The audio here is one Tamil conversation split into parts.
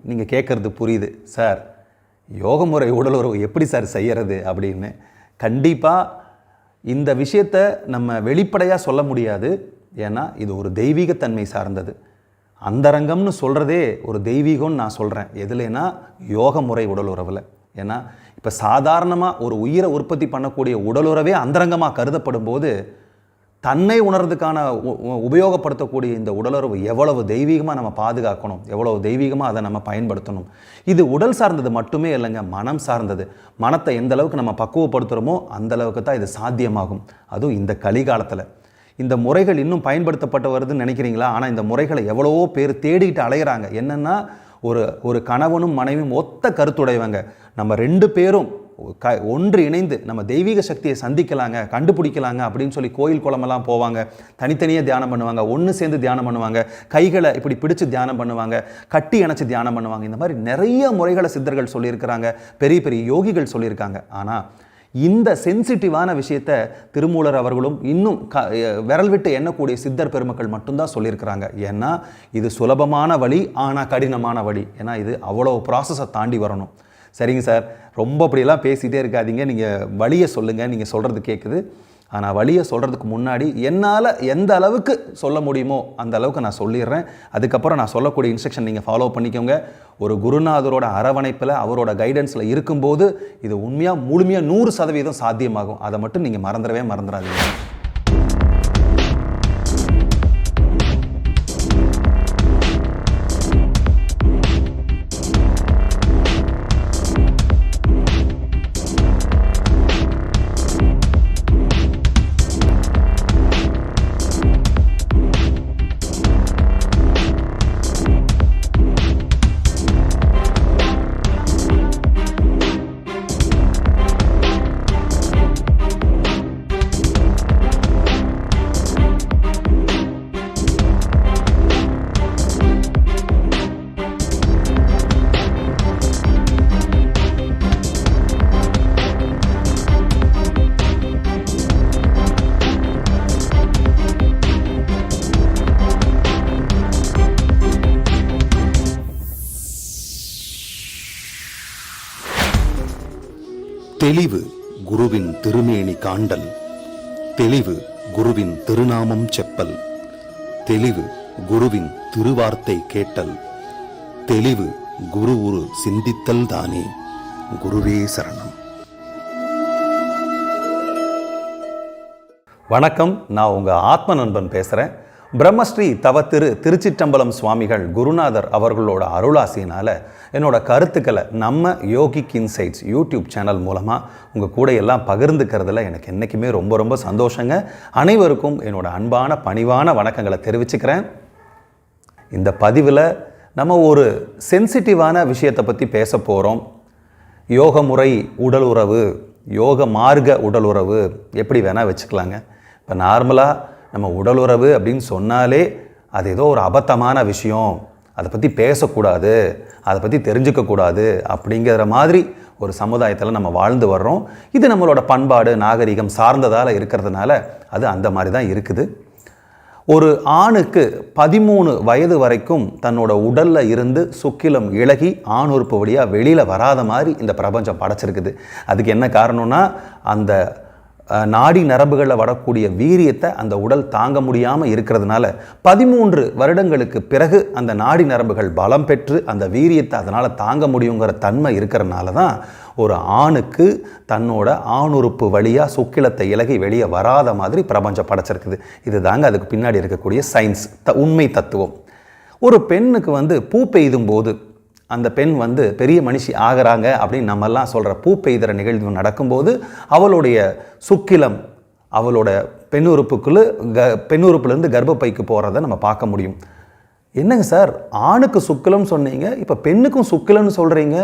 நீங்கள் கேட்குறது புரியுது சார், யோக முறை உடல் உறவு எப்படி சார் செய்கிறது அப்படின்னு. கண்டிப்பாக இந்த விஷயத்தை நம்ம வெளிப்படையாக சொல்ல முடியாது. ஏன்னா இது ஒரு தெய்வீகத்தன்மை சார்ந்தது. அந்தரங்கம்னு சொல்கிறதே ஒரு தெய்வீகம்னு நான் சொல்கிறேன். எதுலனா யோக முறை உடல் உறவில். ஏன்னா இப்போ சாதாரணமாக ஒரு உயிரை உற்பத்தி பண்ணக்கூடிய உடலுறவே அந்தரங்கமாக கருதப்படும் போது தன்னை உணர்றதுக்கான உபயோகப்படுத்தக்கூடிய இந்த உடலுறவு எவ்வளவு தெய்வீகமாக நம்ம பாதுகாக்கணும், எவ்வளவு தெய்வீகமாக அதை நம்ம பயன்படுத்தணும். இது உடல் சார்ந்தது மட்டுமே இல்லைங்க, மனம் சார்ந்தது. மனத்தை எந்த அளவுக்கு நம்ம பக்குவப்படுத்துகிறோமோ அந்த அளவுக்கு தான் இது சாத்தியமாகும். அதுவும் இந்த கலிகாலத்தில் இந்த முறைகள் இன்னும் பயன்படுத்தப்பட்டு வருதுன்னு நினைக்கிறீங்களா? ஆனால் இந்த முறைகளை எவ்வளவோ பேர் தேடிக்கிட்டு அலைகிறாங்க. என்னென்னா ஒரு கணவனும் மனைவியும் ஒத்த கருத்துடையவங்க, நம்ம ரெண்டு பேரும் ஒன்று இணைந்து நம்ம தெய்வீக சக்தியை சந்திக்கலாங்க, கண்டுபிடிக்கலாங்க அப்படின்னு சொல்லி கோயில் குளமெல்லாம் போவாங்க, தனித்தனியாக தியானம் பண்ணுவாங்க, ஒன்று சேர்ந்து தியானம் பண்ணுவாங்க, கைகளை இப்படி பிடிச்சு தியானம் பண்ணுவாங்க, கட்டி அணைச்சி தியானம் பண்ணுவாங்க. இந்த மாதிரி நிறைய முறைகளை சித்தர்கள் சொல்லியிருக்கிறாங்க, பெரிய பெரிய யோகிகள் சொல்லியிருக்காங்க. ஆனால் இந்த சென்சிட்டிவான விஷயத்தை திருமூலர் அவர்களும் இன்னும் விரல் விட்டு எண்ணக்கூடிய சித்தர் பெருமக்கள் மட்டும்தான் சொல்லியிருக்கிறாங்க. ஏன்னா இது சுலபமான வழி, ஆனால் கடினமான வழி. ஏன்னா இது அவ்வளோ ப்ராசஸை தாண்டி வரணும். சரிங்க சார், ரொம்ப அப்படியெல்லாம் பேசிகிட்டே இருக்காதீங்க, நீங்கள் வழியை சொல்லுங்கள், நீங்கள் சொல்கிறது கேட்குது. ஆனால் வழியை சொல்கிறதுக்கு முன்னாடி என்னால் எந்த அளவுக்கு சொல்ல முடியுமோ அந்த அளவுக்கு நான் சொல்லிடுறேன். அதுக்கப்புறம் நான் சொல்லக்கூடிய இன்ஸ்ட்ரக்ஷன் நீங்கள் ஃபாலோ பண்ணிக்கோங்க. ஒரு குருநாதரோட அரவணைப்பில், அவரோட கைடன்ஸில் இருக்கும்போது இது உண்மையாக முழுமையாக 100% சாத்தியமாகும். அதை மட்டும் நீங்கள் மறந்துடாதீங்க. தெளிவு குருவின் திருமேனி காண்டல், தெளிவு குருவின் திருநாமம் செப்பல், தெளிவு குருவின் திருவார்த்தை கேட்டல், தெளிவு குரு உரு சிந்தித்தல் தானே. குருவே சரணம். வணக்கம், நான் உங்கள் ஆத்ம நண்பன் பேசுகிறேன். பிரம்மஸ்ரீ தவத்திரு திருச்சிற்றம்பலம் சுவாமிகள் குருநாதர் அவர்களோட அருளாசினால் என்னோட கருத்துக்களை நம்ம யோகிக் இன்சைட்ஸ் யூடியூப் சேனல் மூலமாக உங்கள் கூட எல்லாம் பகிர்ந்துக்கிறதுல எனக்கு என்றைக்குமே ரொம்ப ரொம்ப சந்தோஷங்க. அனைவருக்கும் என்னோட அன்பான பணிவான வணக்கங்களை தெரிவிச்சுக்கிறேன். இந்த பதிவில் நம்ம ஒரு சென்சிட்டிவான விஷயத்தை பற்றி பேச போகிறோம். யோக முறை உடல் உறவு, யோக மார்க்க உடல் உறவு எப்படி வேணால் வச்சுக்கலாங்க. இப்போ நார்மலாக நம்ம உடல் உறவு அப்படின்னு சொன்னாலே அது ஏதோ ஒரு அபத்தமான விஷயம், அதை பற்றி பேசக்கூடாது, அதை பற்றி தெரிஞ்சுக்கக்கூடாது அப்படிங்கிற மாதிரி ஒரு சமுதாயத்தில் நம்ம வாழ்ந்து வர்றோம். இது நம்மளோட பண்பாடு நாகரிகம் சார்ந்ததால் இருக்கிறதுனால அது அந்த மாதிரி தான் இருக்குது. ஒரு ஆணுக்கு 13 வயது வரைக்கும் தன்னோட உடலில் இருந்து சுக்கிலம் இளகி ஆண் உறுப்பு வழியாக வெளியில் வராத மாதிரி இந்த பிரபஞ்சம் படைச்சிருக்குது. அதுக்கு என்ன காரணம்னா அந்த நாடி நரம்புகளில் வரக்கூடிய வீரியத்தை அந்த உடல் தாங்க முடியாமல் இருக்கிறதுனால 13 வருடங்களுக்கு பிறகு அந்த நாடி நரம்புகள் பலம் பெற்று அந்த வீரியத்தை அதனால் தாங்க முடியுங்கிற தன்மை இருக்கிறதுனால தான் ஒரு ஆணுக்கு தன்னோட ஆணுறுப்பு வழியாக சுக்கிலத்தை இலகி வெளியே வராத மாதிரி பிரபஞ்சம் படைச்சிருக்குது. இது தாங்க அதுக்கு பின்னாடி இருக்கக்கூடிய சயின்ஸ், உண்மை தத்துவம். ஒரு பெண்ணுக்கு பூ பெய்தும் போது அந்த பெண் பெரிய மனுஷி ஆகிறாங்க அப்படின்னு நம்மெல்லாம் சொல்கிற பூ பெய்கிற நிகழ்வு நடக்கும்போது அவளுடைய சுக்கிலம் அவளோட பெண்ணுறுப்புலேருந்து கர்ப்பப்பைக்கு போகிறத நம்ம பார்க்க முடியும். என்னங்க சார், ஆணுக்கு சுக்கிலம் சொன்னீங்க, இப்போ பெண்ணுக்கும் சுக்கிலம்னு சொல்கிறீங்க?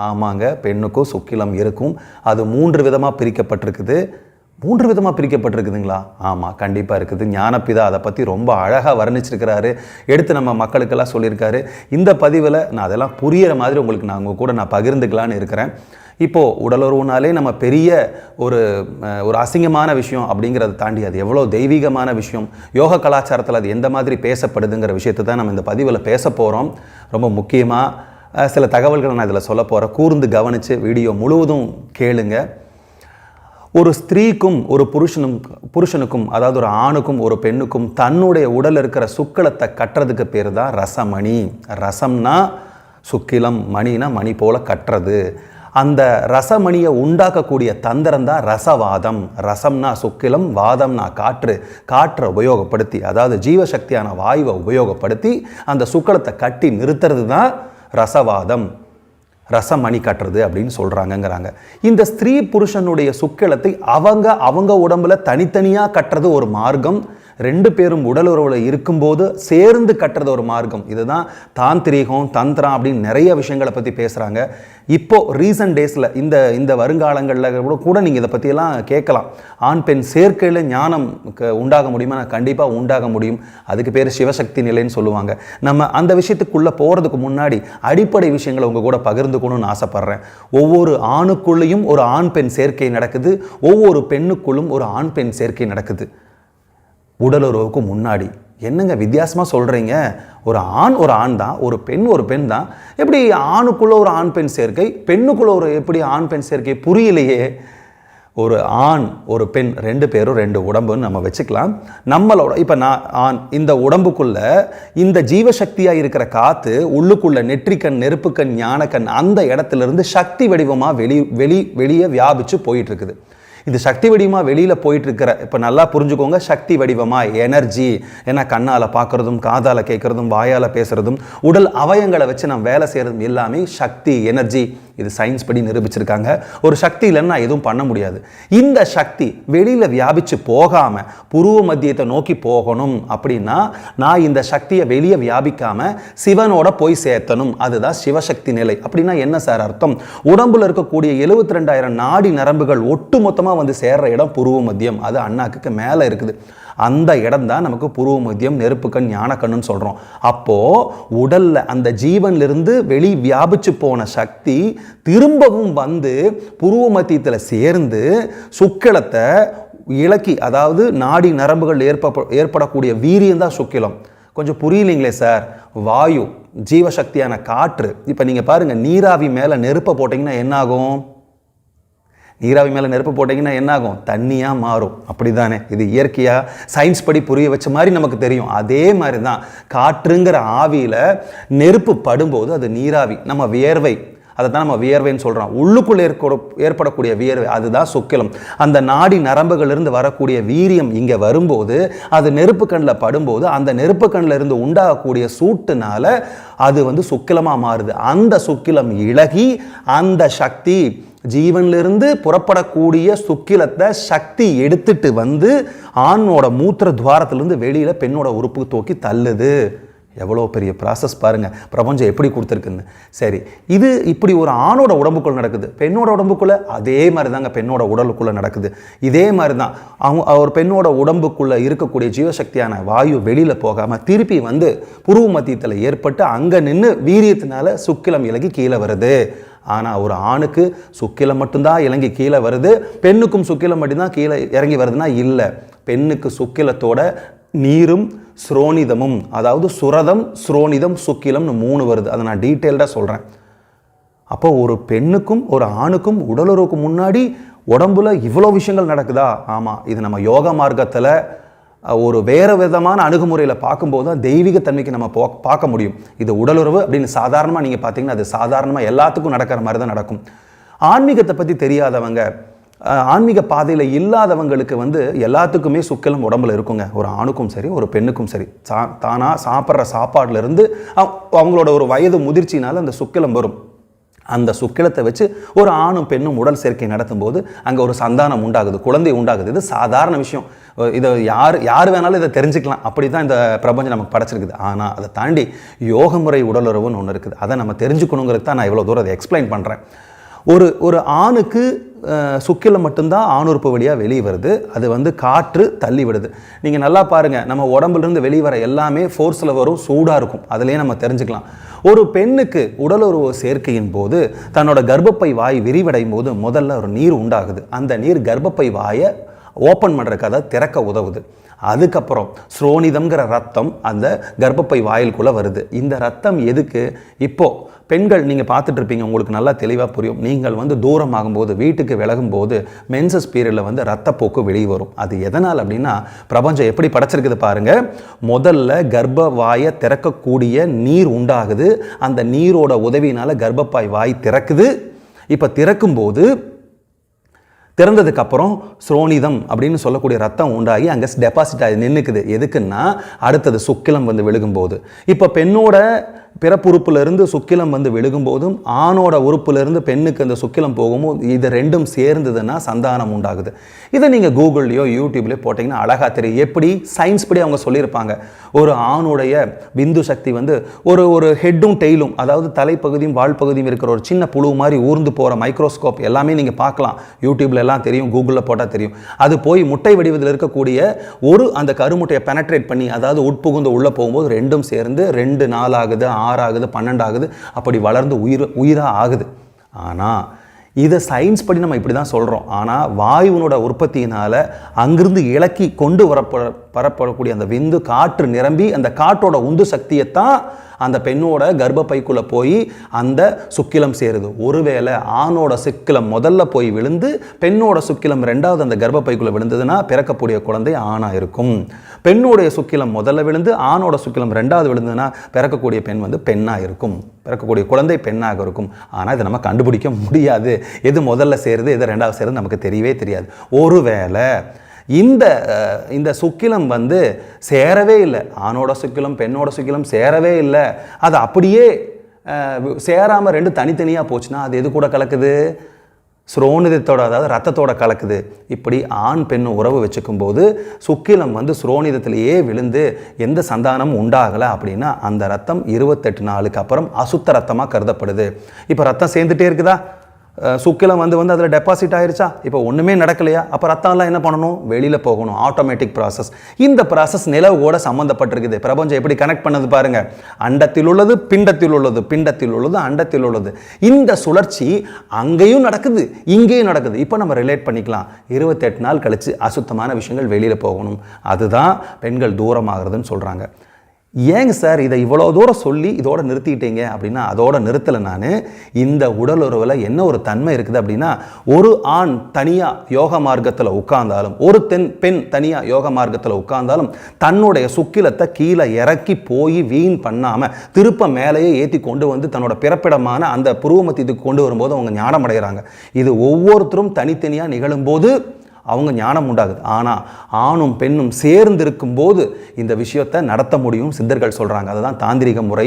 ஆமாங்க, பெண்ணுக்கும் சுக்கிலம் இருக்கும். அது 3 விதமாக பிரிக்கப்பட்டிருக்குது. 3 விதமாக பிரிக்கப்பட்டிருக்குதுங்களா? ஆமாம், கண்டிப்பாக இருக்குது. ஞானப்பிதா அதை பற்றி ரொம்ப அழகாக வர்ணிச்சிருக்கிறாரு, எடுத்து நம்ம மக்களுக்கெல்லாம் சொல்லியிருக்காரு. இந்த பதிவில் நான் அதெல்லாம் புரிகிற மாதிரி உங்களுக்கு உங்கள் கூட நான் பகிர்ந்துக்கலான்னு இருக்கிறேன். இப்போது உடலுறவுனாலே நம்ம பெரிய ஒரு அசிங்கமான விஷயம் அப்படிங்கிறத தாண்டி அது எவ்வளோ தெய்வீகமான விஷயம், யோக கலாச்சாரத்தில் அது எந்த மாதிரி பேசப்படுதுங்கிற விஷயத்தை தான் நம்ம இந்த பதிவில் பேச போகிறோம். ரொம்ப முக்கியமாக சில தகவல்களை நான் இதில் சொல்ல போகிறேன். கூர்ந்து கவனித்து வீடியோ முழுவதும் கேளுங்க. ஒரு ஸ்திரீக்கும் ஒரு புருஷனுக்கும் அதாவது ஒரு ஆணுக்கும் ஒரு பெண்ணுக்கும் தன்னுடைய உடல் இருக்கிற சுக்கிலத்தை கட்டுறதுக்கு பேர் தான் ரசமணி. ரசம்னா சுக்கிலம், மணினா மணி போல கட்டுறது. அந்த ரசமணியை உண்டாக்கக்கூடிய தந்திரம் தான் ரசவாதம். ரசம்னா சுக்கிலம், வாதம்னா காற்றை உபயோகப்படுத்தி, அதாவது ஜீவசக்தியான வாயுவை உபயோகப்படுத்தி அந்த சுக்கிலத்தை கட்டி நிறுத்துறது தான் ரசவாதம், ரசமணி கட்டுறது அப்படின்னு சொல்கிறாங்கங்கிறாங்க. இந்த ஸ்திரீ புருஷனுடைய சுக்கிலத்தை அவங்க உடம்புல தனித்தனியாக கட்டுறது ஒரு மார்க்கம். 2 பேரும் உடல் உறவில் இருக்கும்போது சேர்ந்து கட்டுறது ஒரு மார்க்கம். இதுதான் தாந்திரீகம், தந்திரம் அப்படின்னு நிறைய விஷயங்களை பற்றி பேசுகிறாங்க. இப்போது ரீசன்ட் டேஸில் இந்த வருங்காலங்களில் கூட நீங்கள் இதை பற்றியெல்லாம் கேட்கலாம். ஆண் பெண் சேர்க்கையில் ஞானம் உண்டாக முடியுமா? கண்டிப்பாக உண்டாக முடியும். அதுக்கு பேர் சிவசக்தி நிலைன்னு சொல்லுவாங்க. நம்ம அந்த விஷயத்துக்குள்ளே போகிறதுக்கு முன்னாடி அடிப்படை விஷயங்களை உங்கள் கூட பகிர்ந்துக்கணும்னு ஆசைப்பட்றேன். ஒவ்வொரு ஆணுக்குள்ளேயும் ஒரு ஆண் பெண் சேர்க்கை நடக்குது, ஒவ்வொரு பெண்ணுக்குள்ளும் ஒரு ஆண் பெண் சேர்க்கை நடக்குது. உடலுறவுக்கு முன்னாடி என்னங்க வித்தியாசமாக சொல்கிறீங்க? ஒரு ஆண் தான், ஒரு பெண் தான். எப்படி ஆணுக்குள்ள ஒரு ஆண் பெண் சேர்க்கை, பெண்ணுக்குள்ள எப்படி ஆண் பெண் சேர்க்கை? புரியலையே. ஒரு ஆண் ஒரு பெண் 2 பேரும் 2 உடம்புன்னு நம்ம வச்சுக்கலாம். நம்மளோட இப்போ நான் ஆண், இந்த உடம்புக்குள்ள இந்த ஜீவசக்தியாக இருக்கிற காற்று உள்ளுக்குள்ள நெற்றிக்கண், நெருப்புக்கண், ஞானக்கண் அந்த இடத்துல இருந்து சக்தி வடிவமாக வெளியே வியாபிச்சு போயிட்டு இருக்குது. இது சக்தி வடிவமாக வெளியில் போயிட்டுருக்கிற, இப்போ நல்லா புரிஞ்சுக்கோங்க, சக்தி வடிவமாக எனர்ஜி. ஏன்னா கண்ணால் பார்க்குறதும், காதால் கேட்குறதும், வாயால் பேசுகிறதும், உடல் அவயங்களை வச்சு நம்ம வேலை செய்கிறதும் எல்லாமே சக்தி, எனர்ஜி. இது சயின்ஸ் படி நிரூபிச்சிருக்காங்க. ஒரு சக்தி இல்லைன்னா எதுவும் பண்ண முடியாது. இந்த சக்தி வெளியில் வியாபித்து போகாமல் புருவ மத்தியத்தை நோக்கி போகணும் அப்படின்னா நான் இந்த சக்தியை வெளியே வியாபிக்காமல் சிவனோட போய் சேர்த்தணும். அதுதான் சிவசக்தி நிலை. அப்படின்னா என்ன சார் அர்த்தம்? உடம்புல இருக்கக்கூடிய 72,000 நாடி நரம்புகள் ஒட்டு மொத்தமாக வந்து சேர்ற இடம் புருவ மத்தியம். அது அண்ணாக்குக்கு மேலே இருக்குது. அந்த இடம் தான் நமக்கு புருவ மத்தியம், நெருப்புக்கண், ஞானக்கண்ணுன்னு சொல்கிறோம். அப்போது உடலில் அந்த ஜீவனிலிருந்து வெளி வியாபிச்சு போன சக்தி திரும்பவும் வந்து புருவ மத்தியத்தில் சேர்ந்து சுக்கிலத்தை இலக்கி, அதாவது நாடி நரம்புகள் ஏற்படக்கூடிய வீரியம் தான் சுக்கிலம். கொஞ்சம் புரியலைங்களே சார். வாயு, ஜீவசக்தியான காற்று. இப்போ நீங்கள் பாருங்கள், நீராவி மேலே நெருப்பை போட்டிங்கன்னா என்னாகும்? நீராவி மேலே நெருப்பு போட்டிங்கன்னா என்னாகும்? தண்ணியாக மாறும். அப்படி தானே? இது இயற்கையாக சயின்ஸ் படி புரிய வச்ச மாதிரி நமக்கு தெரியும். அதே மாதிரி தான் காற்றுங்கிற ஆவியில் நெருப்பு படும்போது அது நீராவி. நம்ம வியர்வை, அதை தான் நம்ம வியர்வைன்னு சொல்கிறோம். உள்ளுக்குள்ளே ஏற்படக்கூடிய வியர்வை அதுதான் சுக்கிலம். அந்த நாடி நரம்புகளிலிருந்து வரக்கூடிய வீரியம் இங்கே வரும்போது அது நெருப்பு கண்ணில் படும்போது அந்த நெருப்பு கண்ணில் இருந்து உண்டாகக்கூடிய சூட்டுனால அது வந்து சுக்கிலமாக மாறுது. அந்த சுக்கிலம் இழகி அந்த சக்தி ஜீவனிலிருந்து புறப்படக்கூடிய சுக்கிலத்தை சக்தி எடுத்துட்டு வந்து ஆணோட மூத்திர துவாரத்திலிருந்து வெளியில் பெண்ணோட உறுப்பு தூக்கி தள்ளுது. எவ்வளோ பெரிய ப்ராசஸ் பாருங்கள், பிரபஞ்சம் எப்படி கொடுத்துருக்குன்னு. சரி, இது இப்படி ஒரு ஆணோட உடம்புக்குள்ளே நடக்குது. பெண்ணோட உடம்புக்குள்ளே அதே மாதிரி தாங்க பெண்ணோட உடலுக்குள்ளே நடக்குது. இதே மாதிரி தான் ஒரு பெண்ணோட உடம்புக்குள்ளே இருக்கக்கூடிய ஜீவசக்தியான வாயு வெளியில் போகாமல் திருப்பி வந்து புருவ மத்தியத்தில் ஏற்பட்டு அங்கே நின்று வீரியத்தினால சுக்கிலம் இலகி கீழே வருது. ஆனால் ஒரு ஆணுக்கு சுக்கிலம் மட்டும்தான் இறங்கி கீழே வருது, பெண்ணுக்கும் சுக்கிலம் மட்டும்தான் கீழே இறங்கி வருதுன்னா இல்லை. பெண்ணுக்கு சுக்கிலத்தோட நீரும் ஸ்ரோனிதமும், அதாவது சுரதம், ஸ்ரோனிதம், சுக்கிலம்னு 3 வருது. அதை நான் டீட்டெயில்டாக சொல்கிறேன். அப்போ ஒரு பெண்ணுக்கும் ஒரு ஆணுக்கும் உடலுறவுக்கு முன்னாடி உடம்புல இவ்வளோ விஷயங்கள் நடக்குதா? ஆமாம். இது நம்ம யோக மார்க்கத்தில் ஒரு வேறு விதமான அணுகுமுறையில் பார்க்கும்போது தான் தெய்வீகத்தன்மைக்கு நம்ம பார்க்க முடியும். இது உடலுறவு அப்படின்னு சாதாரணமாக நீங்கள் பார்த்தீங்கன்னா அது சாதாரணமாக எல்லாத்துக்கும் நடக்கிற மாதிரி தான் நடக்கும். ஆன்மீகத்தை பற்றி தெரியாதவங்க, ஆன்மீக பாதையில் இல்லாதவங்களுக்கு வந்து எல்லாத்துக்குமே சுக்கிலம் உடம்புல இருக்குங்க. ஒரு ஆணுக்கும் சரி ஒரு பெண்ணுக்கும் சரி தானாக சாப்பிட்ற சாப்பாடுலேருந்து அவங்களோட ஒரு வயது முதிர்ச்சினால அந்த சுக்கிலம் வரும். அந்த சுக்கிலத்தை வச்சு ஒரு ஆணும் பெண்ணும் உடல் சேர்க்கை நடத்தும் போது அங்கே ஒரு சந்தானம் உண்டாகுது, குழந்தை உண்டாகுது. இது சாதாரண விஷயம். இதை யார் வேணாலும் இதை தெரிஞ்சுக்கலாம். அப்படி தான் இந்த பிரபஞ்சம் நமக்கு படைச்சிருக்குது. ஆனால் அதை தாண்டி யோக முறை உடலுறவுன்னு ஒன்று இருக்குது. அதை நம்ம தெரிஞ்சுக்கணுங்கிறது தான் நான் இவ்வளோ தூரம் அதை எக்ஸ்பிளைன் பண்ணுறேன். ஒரு ஆணுக்கு சுக்கிலம் மட்டும்தான் ஆணுறுப்பு வழியாக வெளியே வருது. அது வந்து காற்று தள்ளி விடுது. நீங்கள் நல்லா பாருங்கள், நம்ம உடம்புலேருந்து வெளியே வர எல்லாமே ஃபோர்ஸில் வரும், சூடாக இருக்கும். அதிலே நம்ம தெரிஞ்சுக்கலாம். ஒரு பெண்ணுக்கு உடலுறவு சேர்க்கையின் போது தன்னோட கர்ப்பப்பை வாய் விரிவடையும் போது முதல்ல ஒரு நீர் உண்டாகுது. அந்த நீர் கர்ப்பப்பை வாயை ஓப்பன் பண்ணுறதுக்கு, அதை திறக்க உதவுது. அதுக்கப்புறம் ஸ்ரோனிதம்ங்கிற ரத்தம் அந்த கர்ப்பப்பை வாயிலுக்குள்ளே வருது. இந்த ரத்தம் எதுக்கு? இப்போது பெண்கள் நீங்கள் பார்த்துட்டு இருப்பீங்க, உங்களுக்கு நல்லா தெளிவாக புரியும். நீங்கள் வந்து தூரமாகும்போது, வீட்டுக்கு விலகும்போது மென்சஸ் பீரியடில் வந்து ரத்தப்போக்கு வெளியே வரும். அது எதனால் அப்படின்னா, பிரபஞ்சம் எப்படி படைச்சிருக்குது பாருங்கள். முதல்ல கர்ப்ப வாயை திறக்கக்கூடிய நீர் உண்டாகுது. அந்த நீரோட உதவியினால் கர்ப்பப்பாய் வாய் திறக்குது. இப்போ திறக்கும்போது திறந்ததுக்கப்புறம் ஸ்ரோனிதம் அப்படின்னு சொல்லக்கூடிய ரத்தம் உண்டாகி அங்கே டெபாசிட் ஆகி நின்றுக்குது. எதுக்குன்னா அடுத்தது சுக்கிலம் வந்து விழுகும்போது, இப்போ பெண்ணோட பிறப்புறுப்பிலிருந்து சுக்கிலம் வந்து விழுகும்போதும் ஆணோட உறுப்பிலிருந்து பெண்ணுக்கு அந்த சுக்கிலம் போகும்போது இது ரெண்டும் சேர்ந்ததுன்னா சந்தானம் உண்டாகுது. இதை நீங்கள் கூகுள்லையோ யூடியூப்லையோ போட்டிங்கன்னா அழகாக தெரியும். எப்படி சயின்ஸ் படி அவங்க சொல்லியிருப்பாங்க. ஒரு ஆணுடைய விந்து சக்தி வந்து ஒரு ஹெட்டும் டெய்லும், அதாவது தலைப்பகுதியும் வால்பகுதியும் இருக்கிற ஒரு சின்ன புழு மாதிரி ஊர்ந்து போகிற மைக்ரோஸ்கோப் எல்லாமே நீங்கள் பார்க்கலாம். யூடியூப்ல எல்லாம் தெரியும், கூகுளில் போட்டால் தெரியும். அது போய் முட்டை வடிவத்தில் இருக்கக்கூடிய அந்த கருமுட்டையை பெனட்ரேட் பண்ணி, அதாவது உட்புகுந்து உள்ளே போகும்போது ரெண்டும் சேர்ந்து 2 4 ஆகுது, 6 ஆகுது, 12 ஆகுது, அப்படி வளர்ந்து உயிராக ஆகுது. ஆனால் இதை சயின்ஸ் படி நம்ம இப்படி தான் சொல்கிறோம். ஆனால் வாயுவினோட உற்பத்தியினால் அங்கிருந்து இலக்கி கொண்டு வரப்படக்கூடிய அந்த விந்து காற்று நிரம்பி அந்த காற்றோட உந்து சக்தியைத்தான் அந்த பெண்ணோட கர்ப்பப்பைக்குள்ளே போய் அந்த சுக்கிலம் சேருது. ஒருவேளை ஆணோட சுக்கிலம் முதல்ல போய் விழுந்து பெண்ணோட சுக்கிலம் 2வது அந்த கர்ப்பப்பைக்குள்ளே விழுந்ததுன்னா பிறக்கக்கூடிய குழந்தை ஆணாக இருக்கும். பெண்ணுடைய சுக்கிலம் முதல்ல விழுந்து ஆணோட சுக்கிலம் 2வது விழுந்ததுன்னா பிறக்கக்கூடிய பெண் வந்து பெண்ணாக இருக்கும். பிறக்கக்கூடிய குழந்தை பெண்ணாக இருக்கும். ஆனால் இதை நம்ம கண்டுபிடிக்க முடியாது. எது முதல்ல சேருது, எது 2வது சேருது நமக்கு தெரியவே தெரியாது. ஒருவேளை இந்த சுக்கிலம் வந்து சேரவே இல்லை, ஆணோட சுக்கிலம் பெண்ணோட சுக்கிலம் சேரவே இல்லை, அது அப்படியே சேராமல் 2 தனித்தனியாக போச்சுன்னா அது எது கூட கலக்குது? ஸ்ரோனிதத்தோட, அதாவது ரத்தத்தோட கலக்குது. இப்படி ஆண் பெண் உறவு வச்சுக்கும் போது சுக்கிலம் வந்து ஸ்ரோனிதத்திலேயே விழுந்து எந்த சந்தானமும் உண்டாகலை அப்படின்னா அந்த ரத்தம் 28 நாளுக்கு அப்புறம் அசுத்த ரத்தமாக கருதப்படுது. இப்போ ரத்தம் சேர்ந்துட்டே இருக்குதா? சுக்கிலம் வந்து அதில் டெபாசிட் ஆயிருச்சா? இப்போ ஒன்றுமே நடக்கலையா? அப்போ ரத்தம்லாம் என்ன பண்ணணும்? வெளியில் போகணும். Automatic process. இந்த ப்ராசஸ் நிலவோட சம்மந்தப்பட்டிருக்குது. பிரபஞ்சம் எப்படி கனெக்ட் பண்ணது பாருங்க. அண்டத்தில் உள்ளது பிண்டத்தில் உள்ளது, பிண்டத்தில் உள்ளது அண்டத்தில் உள்ளது. இந்த சுழற்சி அங்கேயும் நடக்குது, இங்கேயும் நடக்குது. இப்போ நம்ம ரிலேட் பண்ணிக்கலாம். 28 நாள் கழித்து அசுத்தமான விஷயங்கள் வெளியில் போகணும். அதுதான் பெண்கள் தூரமாகிறதுன்னு சொல்கிறாங்க. ஏங்க சார் இதை இவ்வளோ தூரம் சொல்லி இதோட நிறுத்திட்டீங்க அப்படின்னா, அதோட நிறுத்தலை நான். இந்த உடல் உறவில் என்ன ஒரு தன்மை இருக்குது அப்படின்னா, ஒரு ஆண் தனியாக யோக மார்க்கத்தில் உட்கார்ந்தாலும், ஒரு பெண் தனியாக யோக மார்க்கத்தில் உட்கார்ந்தாலும் தன்னுடைய சுக்கிலத்தை கீழே இறக்கி போய் வீண் பண்ணாமல் திருப்ப மேலேயே ஏற்றி கொண்டு வந்து தன்னோட பிறப்பிடமான அந்த புருவமத்தியத்துக்கு கொண்டு வரும்போது அவங்க ஞானம் அடைகிறாங்க. இது ஒவ்வொருத்தரும் தனித்தனியாக நிகழும்போது அவங்க ஞானம் உண்டாகுது. ஆனால் ஆணும் பெண்ணும் சேர்ந்து இருக்கும்போது இந்த விஷயத்தை நடத்த முடியும் சித்தர்கள் சொல்கிறாங்க. அதுதான் தாந்திரிக முறை,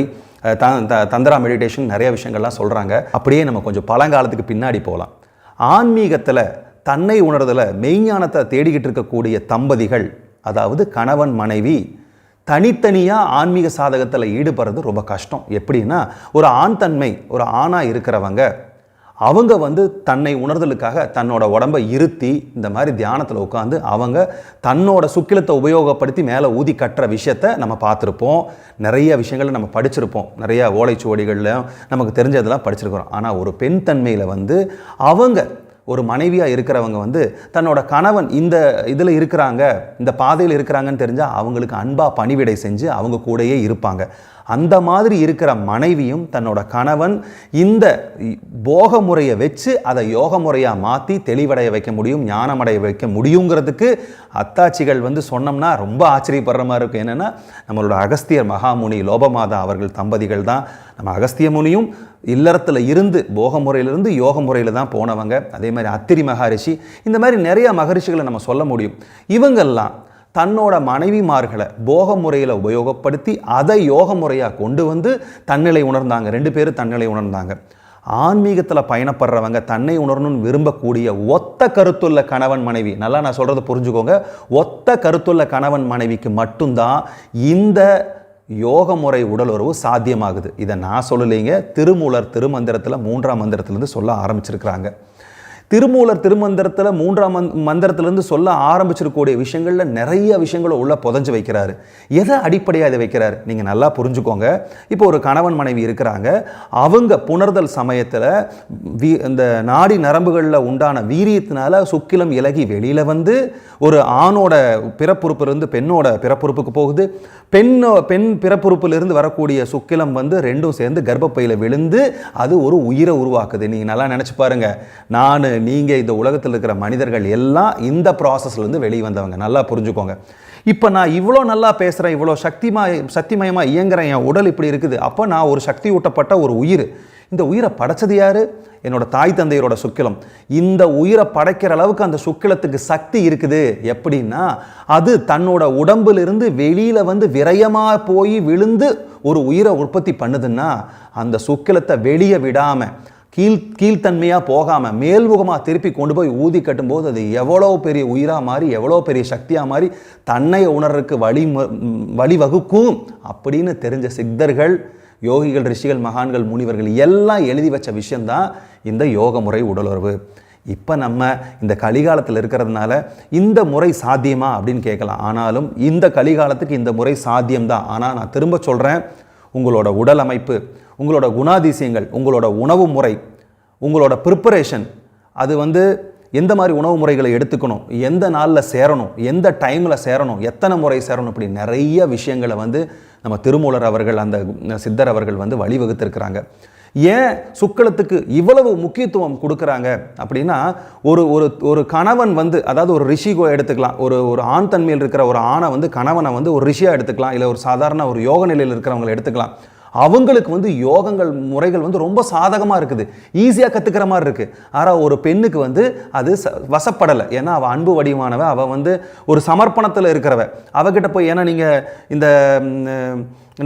தந்திரா மெடிடேஷன், நிறைய விஷயங்கள்லாம் சொல்கிறாங்க. அப்படியே நம்ம கொஞ்சம் பழங்காலத்துக்கு பின்னாடி போகலாம். ஆன்மீகத்தில் தன்னை உணர்தலை, மெய்ஞானத்தை தேடிக்கிட்டு இருக்கக்கூடிய தம்பதிகள், அதாவது கணவன் மனைவி தனித்தனியாக ஆன்மீக சாதகத்தில் ஈடுபடுறது ரொம்ப கஷ்டம். எப்படின்னா, ஒரு ஆண் தன்மை, ஒரு ஆணாக இருக்கிறவங்க அவங்க வந்து தன்னை உணர்தலுக்காக தன்னோட உடம்பை இருத்தி இந்த மாதிரி தியானத்தில் உட்காந்து அவங்க தன்னோட சுக்கிலத்தை உபயோகப்படுத்தி மேலே ஊதி கட்டுற விஷயத்தை நம்ம பார்த்துருப்போம். நிறைய விஷயங்களை நம்ம படிச்சிருப்போம். நிறைய ஓலைச்சுவடிகளில் நமக்கு தெரிஞ்சதெல்லாம் படிச்சிருக்கிறோம். ஆனால் ஒரு பெண் தன்மையில் வந்து அவங்க ஒரு மனைவியாக இருக்கிறவங்க வந்து தன்னோட கணவன் இந்த இதில் இருக்கிறாங்க, இந்த பாதையில் இருக்கிறாங்கன்னு தெரிஞ்சால் அவங்களுக்கு அன்பாக பணிவிடை செஞ்சு அவங்க கூடயே இருப்பாங்க. அந்த மாதிரி இருக்கிற மனைவியும் தன்னோட கணவன் இந்த போக முறையை வச்சு அதை யோக முறையாக மாற்றி தெளிவடைய வைக்க முடியும், ஞானமடைய வைக்க முடியுங்கிறதுக்கு அத்தாட்சிகள் வந்து சொன்னோம்னா ரொம்ப ஆச்சரியப்படுற மாதிரி இருக்கும். என்னென்னா, நம்மளோட அகஸ்தியர் மகாமுனி லோபமாதா அவர்கள் தம்பதிகள் தான். நம்ம அகஸ்திய முனியும் இல்லறத்தில் இருந்து போக முறையிலிருந்து யோக முறையில் தான் போனவங்க. அதே மாதிரி அத்திரி மகரிஷி, இந்த மாதிரி நிறைய மகரிஷிகளை நம்ம சொல்ல முடியும். இவங்கெல்லாம் தன்னோட மனைவிமார்களை போக முறையில் உபயோகப்படுத்தி அதை யோக முறையாக கொண்டு வந்து தன்னிலை உணர்ந்தாங்க. 2 பேரும் தன்னிலை உணர்ந்தாங்க. ஆன்மீகத்தில் பயணப்படுறவங்க தன்னை உணரணும்னு விரும்பக்கூடிய ஒத்த கருத்துள்ள கணவன் மனைவி, நல்லா நான் சொல்கிறத புரிஞ்சுக்கோங்க, ஒத்த கருத்துள்ள கணவன் மனைவிக்கு மட்டும்தான் இந்த யோக முறை உடல் உறவு சாத்தியமாகுது. இதை நான் சொல்லலைங்க, திருமூலர் திருமந்திரத்தில் 3ஆம் மந்திரத்திலிருந்து சொல்ல ஆரம்பிச்சிருக்கிறாங்க. திருமூலர் திருமந்திரத்தில் 3ஆம் மந்திரத்திலிருந்து சொல்ல ஆரம்பிச்சிருக்கக்கூடிய விஷயங்களில் நிறைய விஷயங்களை உள்ள புதஞ்சு வைக்கிறாரு. எதை அடிப்படையாக இதை வைக்கிறாரு நீங்கள் நல்லா புரிஞ்சுக்கோங்க. இப்போ ஒரு கணவன் மனைவி இருக்கிறாங்க, அவங்க புணர்தல் சமயத்தில் இந்த நாடி நரம்புகளில் உண்டான வீரியத்தினால சுக்கிலம் இலகி வெளியில் வந்து ஒரு ஆணோட பிறப்புறுப்பிலிருந்து பெண்ணோட பிறப்புறுப்புக்கு போகுது. பெண் பிறப்புறுப்பிலிருந்து வரக்கூடிய சுக்கிலம் வந்து ரெண்டும் சேர்ந்து கர்ப்பப்பையில் விழுந்து அது ஒரு உயிரை உருவாக்குது. நீங்கள் நல்லா நினச்சி பாருங்க, நீங்கள் இந்த உலகத்தில் இருக்கிற மனிதர்கள் எல்லாம் இந்த ப்ராசஸ்லேருந்து வெளியே வந்தவங்க. நல்லா புரிஞ்சுக்கோங்க. இப்போ நான் இவ்வளோ நல்லா பேசுகிறேன், இவ்வளோ சக்திமயமாக இயங்குறேன், என் உடல் இப்படி இருக்குது. அப்போ நான் ஒரு சக்தி ஊட்டப்பட்ட ஒரு உயிர். இந்த உயிரை படைச்சது யாரு? என்னோட தாய் தந்தையரோட சுக்கிலம். இந்த உயிரை படைக்கிற அளவுக்கு அந்த சுக்கிலத்துக்கு சக்தி இருக்குது. எப்படின்னா அது தன்னோட உடம்பிலிருந்து வெளியில் வந்து விரயமாக போய் விழுந்து ஒரு உயிரை உற்பத்தி பண்ணுதுன்னா அந்த சுக்கிலத்தை வெளியே விடாமல் கீழ்த்தன்மையாக போகாமல் மேல்முகமாக திருப்பி கொண்டு போய் ஊதி கட்டும்போது அது எவ்வளோ பெரிய உயிராக மாறி எவ்வளோ பெரிய சக்தியாக மாறி தன்னை உணர்றதுக்கு வழிவகுக்கும் அப்படின்னு தெரிஞ்ச சித்தர்கள், யோகிகள், ரிஷிகள், மகான்கள், முனிவர்கள் எல்லாம் எழுதி வச்ச விஷயந்தான் இந்த யோக முறை உடலுறவு. இப்போ நம்ம இந்த கலிகாலத்தில் இருக்கிறதுனால இந்த முறை சாத்தியமா அப்படின்னு கேட்கலாம். ஆனாலும் இந்த கலிகாலத்துக்கு இந்த முறை சாத்தியம்தான். ஆனால் நான் திரும்ப சொல்கிறேன், உங்களோட உடல் அமைப்பு, உங்களோட குணாதிசயங்கள், உங்களோட உணவு முறை, உங்களோட ப்ரிப்பரேஷன், அது வந்து எந்த மாதிரி உணவு முறைகளை எடுத்துக்கணும், எந்த நாளில் சேரணும், எந்த டைமில் சேரணும், எத்தனை முறை சேரணும், இப்படி நிறைய விஷயங்களை வந்து நம்ம திருமூலர் அவர்கள், அந்த சித்தர் அவர்கள் வந்து வழிவகுத்திருக்கிறாங்க. ஏன் சுக்கிலத்துக்கு இவ்வளவு முக்கியத்துவம் கொடுக்குறாங்க அப்படின்னா, ஒரு கணவன் வந்து, அதாவது ஒரு ரிஷிகோ எடுத்துக்கலாம், ஒரு ஆண் தன்மையில் இருக்கிற ஒரு ஆணை வந்து கணவனை வந்து ஒரு ரிஷியாக எடுத்துக்கலாம், இல்லை ஒரு சாதாரண ஒரு யோக நிலையில் இருக்கிறவங்களை எடுத்துக்கலாம். அவங்களுக்கு வந்து யோகங்கள் முறைகள் வந்து ரொம்ப சாதகமாக இருக்குது, ஈஸியாக கற்றுக்கிற மாதிரி இருக்குது. ஆனால் ஒரு பெண்ணுக்கு வந்து அது வசப்படலை. ஏன்னா அவள் அன்பு வடிவானவ, அவள் வந்து ஒரு சமர்ப்பணத்தில் இருக்கிறவ. அவகிட்ட போய், ஏன்னா நீங்கள் இந்த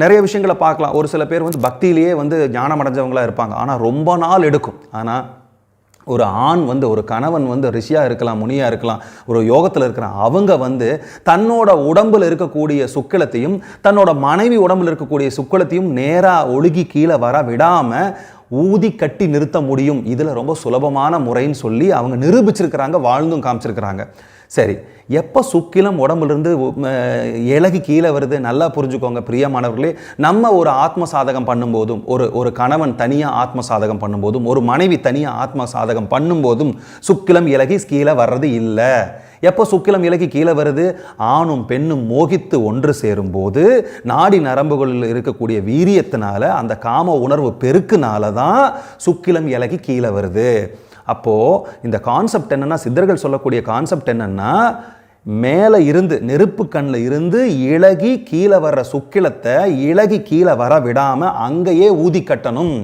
நிறைய விஷயங்களை பார்க்கலாம், ஒரு சில பேர் வந்து பக்தியிலேயே வந்து ஞானம் அடைஞ்சவங்களாக இருப்பாங்க, ஆனால் ரொம்ப நாள் எடுக்கும். ஆனால் ஒரு ஆண் வந்து, ஒரு கணவன் வந்து ரிஷியாக இருக்கலாம், முனியாக இருக்கலாம், ஒரு யோகத்தில் இருக்கிற அவங்க வந்து தன்னோட உடம்பில் இருக்கக்கூடிய சுக்கிலத்தையும் தன்னோட மனைவி உடம்பில் இருக்கக்கூடிய சுக்கிலத்தையும் நேராக ஒழுகி கீழே வர விடாமல் ஊதி கட்டி நிறுத்த முடியும். இதில் ரொம்ப சுலபமான முறைன்னு சொல்லி அவங்க நிரூபிச்சிருக்கிறாங்க, வாழ்ந்தும் காமிச்சிருக்கிறாங்க. சரி, எப்போ சுக்கிலம் உடம்புலேருந்து இலகி கீழே வருது? நல்லா புரிஞ்சுக்கோங்க பிரியமானவர்களே. நம்ம ஒரு ஆத்ம சாதகம் பண்ணும்போதும், ஒரு கணவன் தனியாக ஆத்ம சாதகம் பண்ணும்போதும், ஒரு மனைவி தனியாக ஆத்ம சாதகம் பண்ணும்போதும் சுக்கிலம் இலகி கீழே வர்றது இல்லை. எப்போ சுக்கிலம் இலகி கீழே வருது? ஆணும் பெண்ணும் மோகித்து ஒன்று சேரும்போது நாடி நரம்புகளில் இருக்கக்கூடிய வீரியத்தினால, அந்த காம உணர்வு பெருக்குனால தான் சுக்கிலம் இலகி கீழே வருது. அப்போது இந்த கான்செப்ட் என்னென்னா, சித்தர்கள் சொல்லக்கூடிய கான்செப்ட் என்னென்னா, மேலே இருந்து நெருப்பு கண்ணில் இருந்து இலகி கீழே வர்ற சுக்கிலத்தை இலகி கீழே வர விடாமல் அங்கேயே ஊதி கட்டணும்.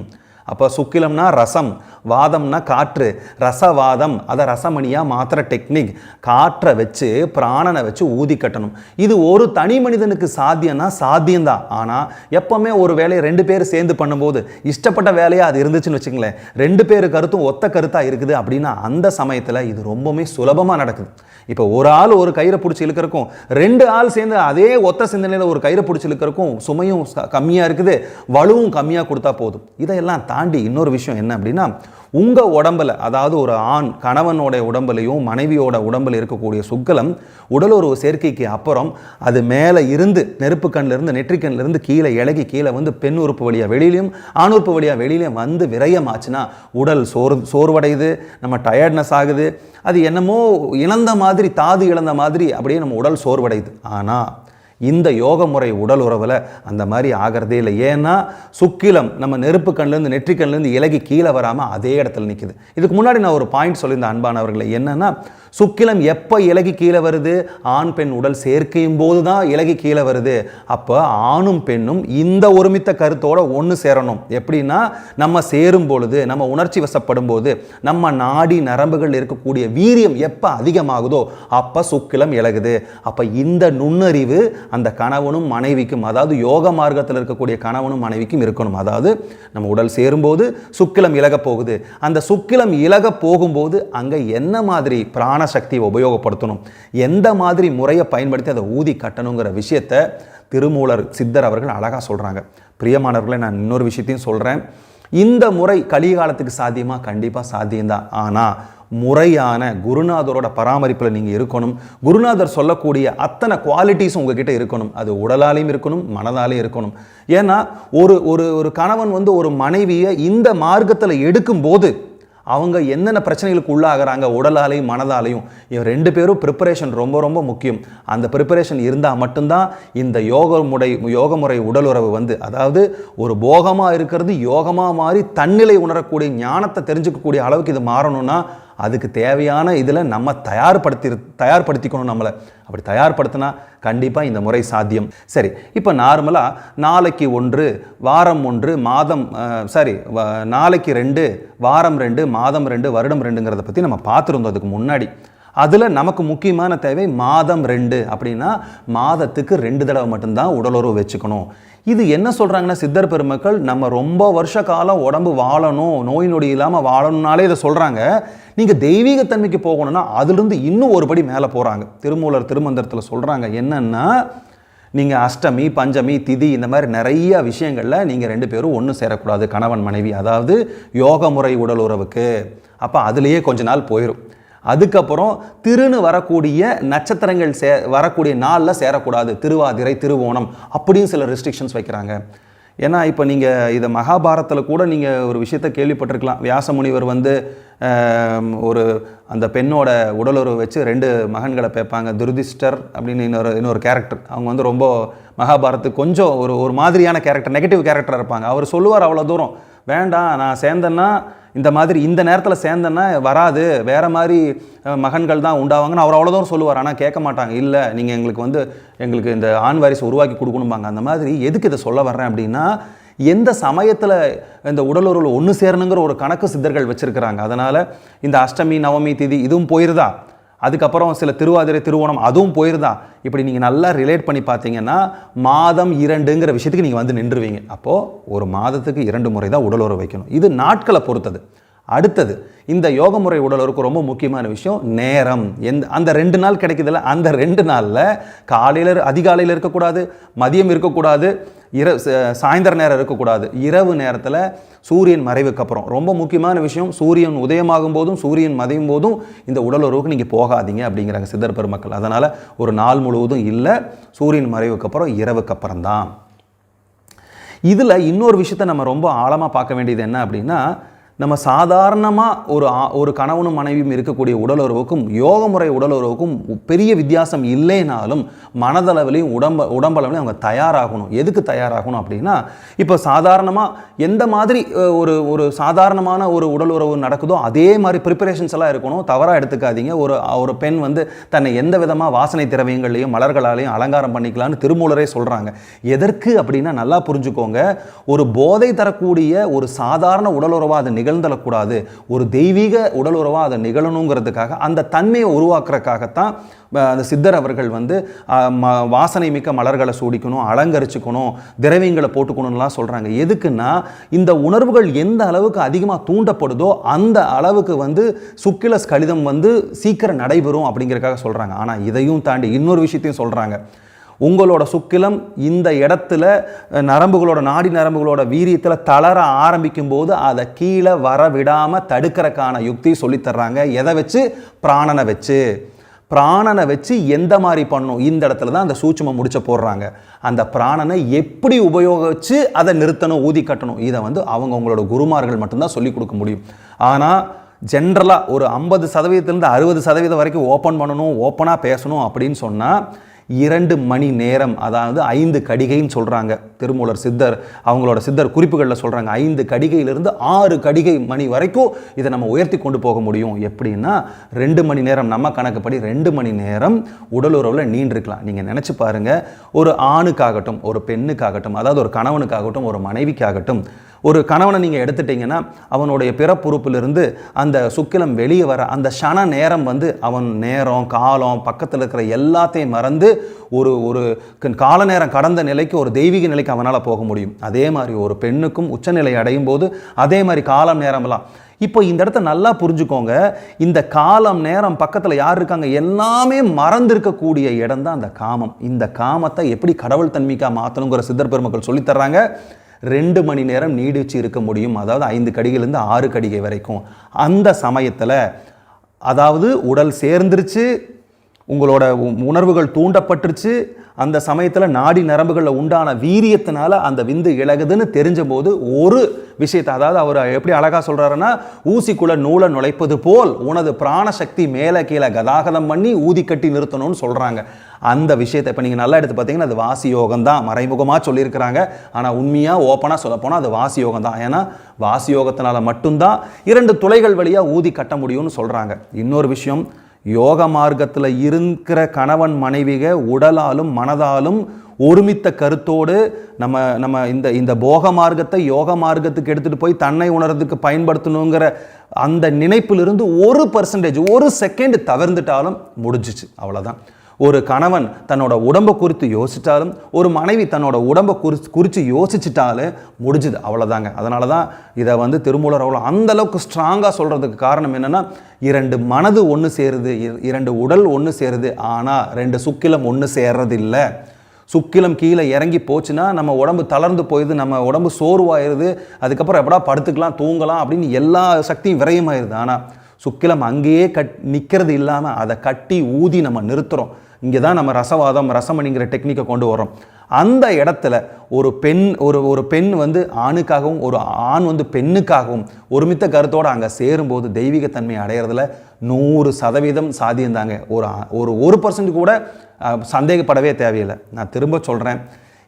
அப்போ சுக்கிலம்னா ரசம், வாதம்னா காற்று, ரசவாதம், அதை ரசமணியாக மாத்திர டெக்னிக். காற்றை வச்சு பிராணனை வச்சு ஊதி கட்டணும். இது ஒரு தனி மனிதனுக்கு சாத்தியம்னா சாத்தியம்தான். ஆனால் எப்போவுமே ஒரு வேலையை 2 பேர் சேர்ந்து பண்ணும்போது, இஷ்டப்பட்ட வேலையாக அது இருந்துச்சுன்னு வச்சுங்களேன், 2 பேர் கருத்தும் ஒத்த கருத்தாக இருக்குது அப்படின்னா அந்த சமயத்தில் இது ரொம்பவுமே சுலபமாக நடக்குது. இப்போ ஒரு ஆள் ஒரு கயிறை பிடிச்சி இழுக்கிறக்கும் 2 ஆள் சேர்ந்து அதே ஒத்த சிந்தனையில் ஒரு கயிறை பிடிச்சி இழுக்கிறக்கும் சுமையும் கம்மியாக இருக்குது, வலுவும் கம்மியாக கொடுத்தா போதும். இதையெல்லாம் தாண்டி இன்னொரு விஷயம் என்ன அப்படின்னா, உங்கள் உடம்பில், அதாவது ஒரு ஆண் கணவனோட உடம்புலையும் மனைவியோட உடம்பில் இருக்கக்கூடிய சுக்கிலம் உடலுறவு சேர்க்கைக்கு அப்புறம் அது மேலே இருந்து நெருப்பு கண்ணிலிருந்து நெற்றிக்கண்ணிலிருந்து கீழே இலகி கீழே வந்து பெண் உறுப்பு வழியாக வெளியிலையும் ஆண் உறுப்பு வழியாக வெளியிலையும் வந்து விரயமாச்சுன்னா உடல் சோர்வடையுது, நம்ம டயர்ட்னஸ் ஆகுது, அது என்னமோ இழந்த மாதிரி, தாது இழந்த மாதிரி அப்படியே நம்ம உடல் சோர்வடையுது. ஆனால் இந்த யோக முறை உடல் உறவில் அந்த மாதிரி ஆகிறதே இல்லை. ஏன்னா சுக்கிலம் நம்ம நெருப்பு கண்ணிலேருந்து நெற்றிக்கண்ணிலேருந்து இலகி கீழே வராமல் அதே இடத்துல நிற்குது. இதுக்கு முன்னாடி நான் ஒரு பாயிண்ட் சொல்லியிருந்தேன் அன்பானவர்களை, என்னன்னா சுக்கிலம் எப்போ இலகி கீழே வருது? ஆண் பெண் உடல் சேர்க்கையும் போது தான் இலகி கீழே வருது. அப்போ ஆணும் பெண்ணும் இந்த ஒருமித்த கருத்தோடு ஒன்று சேரணும். எப்படின்னா, நம்ம சேரும் பொழுது, நம்ம உணர்ச்சி வசப்படும் போது, நம்ம நாடி நரம்புகள் இருக்கக்கூடிய வீரியம் எப்போ அதிகமாகுதோ அப்போ சுக்கிலம் இலகுது. அப்போ இந்த நுண்ணறிவு அந்த கணவனும் மனைவிக்கும், அதாவது யோக மார்க்கத்தில் இருக்கக்கூடிய கணவனும் மனைவிக்கும் இருக்கணும். அதாவது நம்ம உடல் சேரும்போது சுக்கிலம் இலக போகுது, அந்த சுக்கிலம் இலக போகும்போது அங்கே என்ன மாதிரி பிராண சக்தியை உபயோகப்படுத்தணும், எந்த மாதிரி முறையை பயன்படுத்தி அதை ஊதி கட்டணுங்கிற விஷயத்தை திருமூலர் சித்தர் அவர்கள் அழகாக சொல்கிறாங்க. பிரியமானவர்களை, நான் இன்னொரு விஷயத்தையும் சொல்கிறேன். இந்த முறை கலிகாலத்துக்கு சாத்தியமாக? கண்டிப்பாக சாத்தியம்தான். ஆனால் முறையான குருநாதரோட பராமரிப்பில் நீங்கள் இருக்கணும். குருநாதர் சொல்லக்கூடிய அத்தனை குவாலிட்டிஸும் உங்ககிட்ட இருக்கணும். அது உடலாலையும் இருக்கணும், மனதாலையும் இருக்கணும். ஏன்னா ஒரு ஒரு ஒரு கணவன் வந்து ஒரு மனைவியை இந்த மார்க்கத்தில் எடுக்கும்போது அவங்க என்னென்ன பிரச்சனைகளுக்கு உள்ளாகிறாங்க, உடலாலையும் மனதாலையும், இவன் 2 பேரும் ப்ரிப்பரேஷன் ரொம்ப ரொம்ப முக்கியம். அந்த ப்ரிப்பரேஷன் இருந்தால் மட்டும்தான் இந்த யோக முறை உடலுறவு வந்து, அதாவது ஒரு போகமாக இருக்கிறது யோகமாக மாறி தன்னிலை உணரக்கூடிய ஞானத்தை தெரிஞ்சுக்கக்கூடிய அளவுக்கு இது மாறணும்னா அதுக்கு தேவையான இதில் நம்ம தயார்படுத்திக்கணும். நம்மளை அப்படி தயார்படுத்தினா கண்டிப்பாக இந்த முறை சாத்தியம். சரி, இப்போ நார்மலாக நாளைக்கு 1, வாரம் 1, நாளைக்கு 2, வாரம் 2, மாதம் 2, வருடம் 2ங்கிறத பற்றி நம்ம பார்த்துருந்தோம் அதுக்கு முன்னாடி. அதில் நமக்கு முக்கியமான தேவை மாதம் 2 அப்படின்னா மாதத்துக்கு 2 தடவை மட்டும்தான் உடலுறவு வச்சுக்கணும். இது என்ன சொல்கிறாங்கன்னா சித்தர் பெருமக்கள், நம்ம ரொம்ப வருஷ காலம் உடம்பு வாழணும், நோய் நொடி இல்லாமல் வாழணும்னாலே இதை சொல்கிறாங்க. நீங்கள் தெய்வீகத்தன்மைக்கு போகணும்னா அதுலேருந்து இன்னும் ஒரு படி மேலே போகிறாங்க. திருமூலர் திருமந்திரத்தில் சொல்கிறாங்க என்னென்னா, நீங்கள் அஷ்டமி, பஞ்சமி, திதி இந்த மாதிரி நிறைய விஷயங்களில் நீங்கள் 2 பேரும் ஒன்று சேரக்கூடாது, கணவன் மனைவி. அதாவது யோக முறை உடல் உறவுக்கு. அப்போ அதுலேயே கொஞ்ச நாள் போயிடும். அதுக்கப்புறம் திருன்னு வரக்கூடிய நட்சத்திரங்கள் வரக்கூடிய நாளில் சேரக்கூடாது, திருவாதிரை, திருவோணம் அப்படின்னு சில ரெஸ்ட்ரிக்ஷன்ஸ் வைக்கிறாங்க. ஏன்னா இப்போ நீங்கள் இதை மகாபாரதத்தில் கூட நீங்கள் ஒரு விஷயத்தை கேள்விப்பட்டிருக்கலாம். வியாச முனிவர் வந்து ஒரு அந்த பெண்ணோட உடலுறவு வச்சு 2 மகன்களை பேப்பாங்க. துருதிஷ்டர் அப்படின்னு இன்னொரு கேரக்டர். அவங்க வந்து ரொம்ப மகாபாரத்துக்கு கொஞ்சம் ஒரு மாதிரியான கேரக்டர், நெகட்டிவ் கேரக்டராக இருப்பாங்க. அவர் சொல்லுவார், அவ்வளோ தூரம் வேண்டாம், நான் சேர்ந்தேன்னா இந்த மாதிரி இந்த நேரத்தில் சேர்ந்தேன்னா வராது, வேறு மாதிரி மகன்கள் தான் உண்டாவாங்கன்னு அவர் அவ்வளோ தூரம் சொல்லுவார். ஆனால் கேட்க மாட்டாங்க. இல்லை, நீங்கள் எங்களுக்கு இந்த ஆண் வாரிசு உருவாக்கி கொடுக்கணும்பாங்க. அந்த மாதிரி எதுக்கு இதை சொல்ல வர்றேன் அப்படின்னா, எந்த சமயத்தில் இந்த உடலுறவில் ஒன்று சேரணுங்கிற ஒரு கணக்கு சித்தர்கள் வச்சுருக்கிறாங்க. அதனால் இந்த அஷ்டமி, நவமி, திதி இதுவும் போயிருதா, அதுக்கப்புறம் சில திருவாதிரை, திருவோணம் அதுவும் போயிருதா, இப்படி நீங்கள் நல்லா ரிலேட் பண்ணி பார்த்தீங்கன்னா மாதம் 2ங்கிற விஷயத்துக்கு நீங்கள் வந்து நின்றுவீங்க. அப்போது ஒரு மாதத்துக்கு 2 முறை தான் உடலுறவு வைக்கணும். இது நாட்களை பொறுத்தது. அடுத்தது இந்த யோக முறை உடலுறவுக்கு ரொம்ப முக்கியமான விஷயம் நேரம். அந்த 2 நாள் கிடைக்குதுல்ல, அந்த 2 நாளில் அதிகாலையில் இருக்கக்கூடாது, மதியம் இருக்கக்கூடாது, சாயந்தர நேரம் இருக்கக்கூடாது. இரவு நேரத்தில் சூரியன் மறைவுக்கு அப்புறம் ரொம்ப முக்கியமான விஷயம், சூரியன் உதயமாகும் போதும் சூரியன் மறையும் போதும் இந்த உடலுறவுக்கு நீங்கள் போகாதீங்க அப்படிங்கிறாங்க சித்தர் பெருமக்கள். அதனால் ஒரு நாள் முழுவதும் இல்லை, சூரியன் மறைவுக்கு அப்புறம் இரவுக்கு அப்புறம் தான். இதில் இன்னொரு விஷயத்தை நம்ம ரொம்ப ஆழமாக பார்க்க வேண்டியது என்ன அப்படின்னா, நம்ம சாதாரணமாக ஒரு கணவனும் மனைவியும் இருக்கக்கூடிய உடலுறவுக்கும் யோக முறை உடலுறவுக்கும் பெரிய வித்தியாசம் இல்லைனாலும் மனதளவிலையும் உடம்பளவிலையும் அவங்க தயாராகணும். எதுக்கு தயாராகணும் அப்படின்னா, இப்போ சாதாரணமாக எந்த மாதிரி ஒரு சாதாரணமான ஒரு உடலுறவு நடக்குதோ அதே மாதிரி ப்ரிப்பரேஷன்ஸ் எல்லாம் இருக்கணும். தவறாக எடுத்துக்காதீங்க. ஒரு பெண் வந்து தன்னை எந்த விதமாக வாசனை திரவியங்கள்லையும் மலர்களாலையும் அலங்காரம் பண்ணிக்கலான்னு திருமூலரே சொல்கிறாங்க. எதற்கு அப்படின்னா நல்லா புரிஞ்சுக்கோங்க, ஒரு போதை தரக்கூடிய ஒரு சாதாரண உடலுறவாக அது நிகழ்ந்தக்கூடாது, ஒரு தெய்வீக உடலுறவாக அதை நிகழணுங்கிறதுக்காக, அந்த தன்மையை உருவாக்குறதுக்காகத்தான் அந்த சித்தர் அவர்கள் வந்து வாசனை மிக்க மலர்களை சூடிக்கணும், அலங்கரிச்சுக்கணும், திரவியங்களை போட்டுக்கணும்லாம் சொல்கிறாங்க. எதுக்குன்னா, இந்த உணர்வுகள் எந்த அளவுக்கு அதிகமாக தூண்டப்படுதோ அந்த அளவுக்கு வந்து சுக்கில ஸ்கலிதம் வந்து சீக்கிரம் நடைபெறும் அப்படிங்கிறதுக்காக சொல்கிறாங்க. ஆனால் இதையும் தாண்டி இன்னொரு விஷயத்தையும் சொல்கிறாங்க. உங்களோட சுக்கிலம் இந்த இடத்துல நாடி நரம்புகளோட வீரியத்தில் தளர ஆரம்பிக்கும் போது அதை கீழே வர விடாமல் தடுக்கிறக்கான யுக்தி சொல்லித்தர்றாங்க. எதை வச்சு? பிராணனை வச்சு எந்த மாதிரி பண்ணணும், இந்த இடத்துல தான் அந்த சூட்சுமம் முடிச்ச போடுறாங்க. அந்த பிராணனை எப்படி உபயோகிச்சு அதை நிறுத்தணும், ஊதி கட்டணும், இதை வந்து உங்களோட குருமார்கள் மட்டும்தான் சொல்லிக் கொடுக்க முடியும். ஆனால் ஜென்ரலாக ஒரு 50% 60% வரைக்கும் ஓப்பன் பண்ணணும், ஓப்பனாக பேசணும் அப்படின்னு சொன்னால் 2 மணி நேரம், அதாவது 5 கடிகைன்னு சொல்கிறாங்க திருமூலர் சித்தர். அவங்களோட சித்தர் குறிப்புகளில் சொல்கிறாங்க 5 கடிகையிலிருந்து 6 கடிகை மணி வரைக்கும் இதை நம்ம உயர்த்தி கொண்டு போக முடியும். எப்படின்னா 2 மணி நேரம், நம்ம கணக்குப்படி 2 மணி நேரம் உடலுறவில் நீண்டிருக்கலாம். நீங்கள் நினச்சி பாருங்கள், ஒரு ஆணுக்காகட்டும், ஒரு பெண்ணுக்காகட்டும், அதாவது ஒரு கணவனுக்காகட்டும், ஒரு மனைவிக்காகட்டும், ஒரு கணவனை நீங்கள் எடுத்துட்டிங்கன்னா அவனுடைய பிறப்புறுப்பிலிருந்து அந்த சுக்கிலம் வெளியே வர அந்த க்ஷண நேரம் வந்து அவன் நேரம், காலம், பக்கத்தில் இருக்கிற எல்லாத்தையும் மறந்து ஒரு கால நேரம் கடந்த நிலைக்கு, ஒரு தெய்வீக நிலைக்கு அவனால் போக முடியும். அதே மாதிரி ஒரு பெண்ணுக்கும் உச்சநிலை அடையும் போது அதே மாதிரி காலம் நேரம்லாம். இப்போ இந்த இடத்த நல்லா புரிஞ்சுக்கோங்க, இந்த காலம் நேரம் பக்கத்தில் யார் இருக்காங்க, எல்லாமே மறந்திருக்கக்கூடிய இடம் தான் அந்த காமம். இந்த காமத்தை எப்படி கடவுள் தன்மைக்காக மாற்றணுங்கிற சித்தர் பெருமக்கள் சொல்லித்தர்றாங்க. 2 மணி நேரம் நீடிச்சு இருக்க முடியும், அதாவது 5 கடிகையிலேருந்து 6 கடிகை வரைக்கும். அந்த சமயத்தில் அதாவது உடல் சேர்ந்துருச்சு, உங்களோட உணர்வுகள் தூண்டப்பட்டுருச்சு, அந்த சமயத்தில் நாடி நரம்புகளில் உண்டான வீரியத்தினால அந்த விந்து இழகுதுன்னு தெரிஞ்ச போது ஒரு விஷயத்தை, அதாவது அவர் எப்படி அழகாக சொல்கிறாருன்னா, ஊசிக்குள்ள நூலை நுழைப்பது போல் உனது பிராணசக்தி மேலே கீழே கதாகதம் பண்ணி ஊதி கட்டி நிறுத்தணும்னு சொல்கிறாங்க. அந்த விஷயத்தை இப்போ நீங்கள் நல்லா எடுத்து பார்த்தீங்கன்னா அது வாசி யோகம் தான். மறைமுகமாக சொல்லியிருக்கிறாங்க, ஆனால் உண்மையாக ஓப்பனாக சொல்லப்போனால் அது வாசி யோகம் தான். ஏன்னா வாசி யோகத்தினால மட்டும்தான் 2 துளைகள் வழியாக ஊதி கட்ட முடியும்னு சொல்கிறாங்க. இன்னொரு விஷயம், யோக மார்க்கத்தில் இருக்கிற கணவன் மனைவிக உடலாலும் மனதாலும் ஒருமித்த கருத்தோடு நம்ம இந்த போக மார்க்கத்தை யோக மார்க்கத்துக்கு எடுத்துகிட்டு போய் தன்னை உணர்றதுக்கு பயன்படுத்தணுங்கிற அந்த நினைப்பிலிருந்து 1% 1 செகண்ட் தவிர்ந்துட்டாலும் முடிஞ்சிச்சு, அவ்வளோதான். ஒரு கணவன் தன்னோட உடம்பை குறித்து யோசித்தாலும், ஒரு மனைவி தன்னோட உடம்பை குறித்து யோசிச்சிட்டாலும் முடிஞ்சுது, அவ்வளோதாங்க. அதனால தான் இதை திருமூலர் அவ்வளோ அந்தளவுக்கு ஸ்ட்ராங்காக சொல்கிறதுக்கு காரணம் என்னென்னா, 2 மனது ஒன்று சேருது, 2 உடல் ஒன்று சேருது, ஆனால் 2 சுக்கிலம் ஒன்று சேர்றது இல்லை. சுக்கிலம் கீழே இறங்கி போச்சுன்னா நம்ம உடம்பு தளர்ந்து போயிடுது, நம்ம உடம்பு சோர்வாயிருது, அதுக்கப்புறம் எப்படா படுத்துக்கலாம் தூங்கலாம் அப்படின்னு எல்லா சக்தியும் விரயமாயிருது. ஆனால் சுக்கிலம் அங்கேயே நிற்கிறது இல்லாமல் அதை கட்டி ஊதி நம்ம நிறுத்துகிறோம். இங்கே தான் நம்ம ரசவாதம் ரசமணிங்கிற டெக்னிக்கை கொண்டு வரோம். அந்த இடத்துல ஒரு பெண் ஆணுக்காகவும் ஒரு ஆண் பெண்ணுக்காகவும் ஒருமித்த கருத்தோடு அங்கே சேரும்போது தெய்வீகத்தன்மை அடையிறதுல 100% சாத்தியம்தாங்க. ஒரு 1% கூட சந்தேகப்படவே தேவையில்லை. நான் திரும்ப சொல்கிறேன்,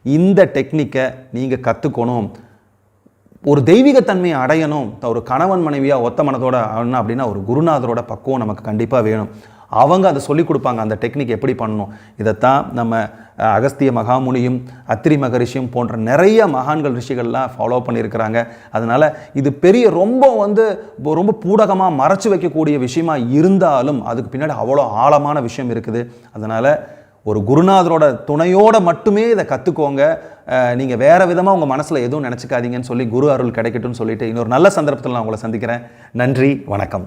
இந்த டெக்னிக்கை நீங்கள் கற்றுக்கணும். ஒரு தெய்வீகத்தன்மையை அடையணும், ஒரு கணவன் மனைவியாக ஒத்த மனதோட ஆகணும் அப்படின்னா ஒரு குருநாதரோட பக்குவம் நமக்கு கண்டிப்பாக வேணும். அவங்க அதை சொல்லிக் கொடுப்பாங்க, அந்த டெக்னிக் எப்படி பண்ணணும். இதைத்தான் நம்ம அகஸ்திய மகாமுனியும் அத்திரி மகரிஷியும் போன்ற நிறைய மகான்கள் ரிஷிகள்லாம் ஃபாலோ பண்ணியிருக்கிறாங்க. அதனால் இது பெரிய ரொம்ப பூடகமாக மறைச்சு வைக்கக்கூடிய விஷயமா இருந்தாலும் அதுக்கு பின்னாடி அவ்வளோ ஆழமான விஷயம் இருக்குது. அதனால் ஒரு குருநாதரோட துணையோடு மட்டுமே இதை கற்றுக்கோங்க. நீங்கள் வேறு விதமாக உங்கள் மனசில் எதுவும் நினச்சிக்காதீங்கன்னு சொல்லி குரு அருள் கிடைக்கட்டும்னு சொல்லிட்டு இன்னொரு நல்ல சந்தர்ப்பத்தில் நான் உங்களை சந்திக்கிறேன். நன்றி, வணக்கம்.